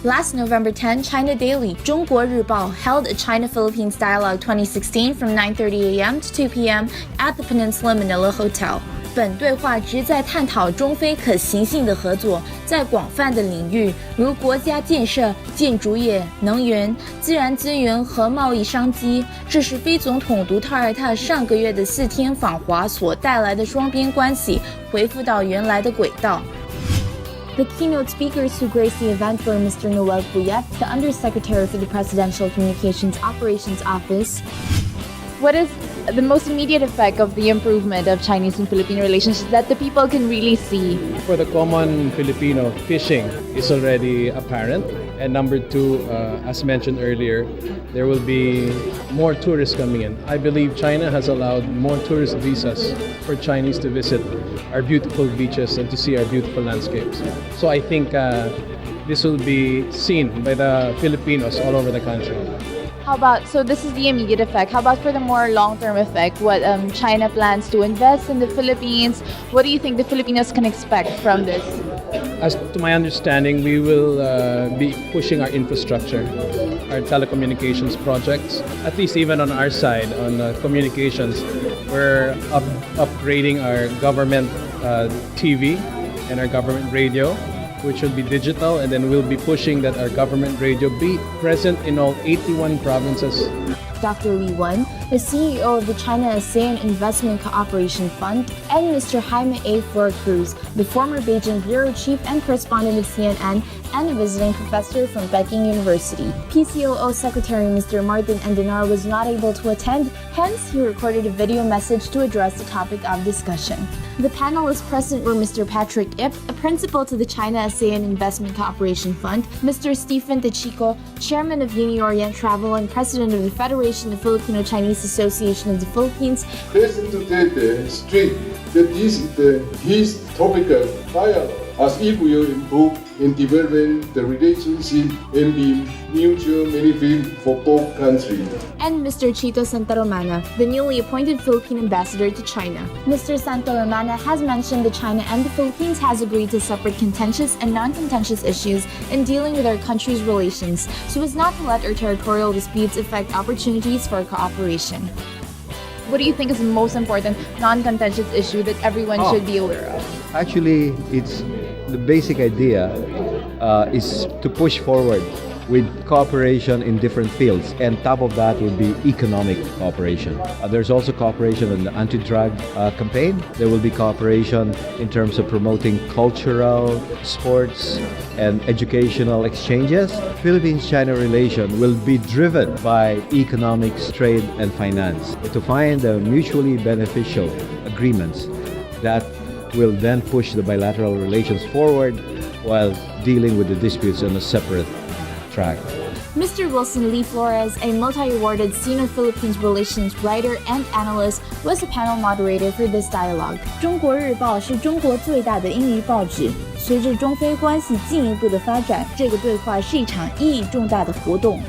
Last November 10, China Daily, 中国日报 held a China-Philippines Dialogue 2016 from 9:30 a.m. to 2 p.m. at the Peninsula Manila Hotel. 本对话旨在探讨中非可行性的合作，在广泛的领域，如国家建设、建筑业、能源、自然资源和贸易商机。这是非总统杜特尔特上个月的4天访华所带来的双边关系恢复到原来的轨道。The keynote speakers who graced the event were Mr. Noel Buyet, the Undersecretary for the Presidential Communications Operations Office. What is the most immediate effect of the improvement of Chinese and Philippine relations that the people can really see? For the common Filipino, fishing is already apparent. And number two, as mentioned earlier, there will be more tourists coming in. I believe China has allowed more tourist visas for Chinese to visit our beautiful beaches and to see our beautiful landscapes. So I think this will be seen by the Filipinos all over the country. How about, so this is the immediate effect. How about for the more long-term effect? What China plans to invest in the Philippines? What do you think the Filipinos can expect from this? As to my understanding, we will be pushing our infrastructure, our telecommunications projects, at least even on our side, on communications. We're upgrading our government TV and our government radio, which will be digital, and then we'll be pushing that our government radio be present in all 81 provinces. Dr. Li Wen, the CEO of the China-ASEAN Investment Cooperation Fund, and Mr. Jaime A. Flores, the former Beijing bureau chief and correspondent of CNN and a visiting professor from Peking University. PCOO Secretary Mr. Martin Endenar was not able to attend, hence he recorded a video message to address the topic of discussion. The panelists present were Mr. Patrick Ip, a principal to the China-ASEAN Investment Cooperation Fund, Mr. Stephen Techico, chairman of Uni-Orient Travel and president of the Federation of Filipino-Chinese Association of the Philippines. President today stressed that this is his topic of dialogue, as it will improve in developing the relationship and be mutual benefit for both countries. And Mr. Chito Santaromana, the newly appointed Philippine ambassador to China. Mr. Santaromana has mentioned that China and the Philippines has agreed to separate contentious and non-contentious issues in dealing with our country's relations, so as not to let our territorial disputes affect opportunities for cooperation. What do you think is the most important non-contentious issue that everyone should be aware of? Actually, it's the basic idea is to push forward with cooperation in different fields, and top of that would be economic cooperation. There's also cooperation in the anti-drug campaign. There will be cooperation in terms of promoting cultural, sports, and educational exchanges. Philippines-China relation will be driven by economics, trade, and finance to find mutually beneficial agreements that will then push the bilateral relations forward while dealing with the disputes on a separate track. Mr. Wilson Lee Flores, a multi-awarded Sino-Philippines relations writer and analyst, was the panel moderator for this dialogue. 中国日报是中国最大的英语报纸。随着中非关系进一步的发展，这个对话是一场意义重大的活动。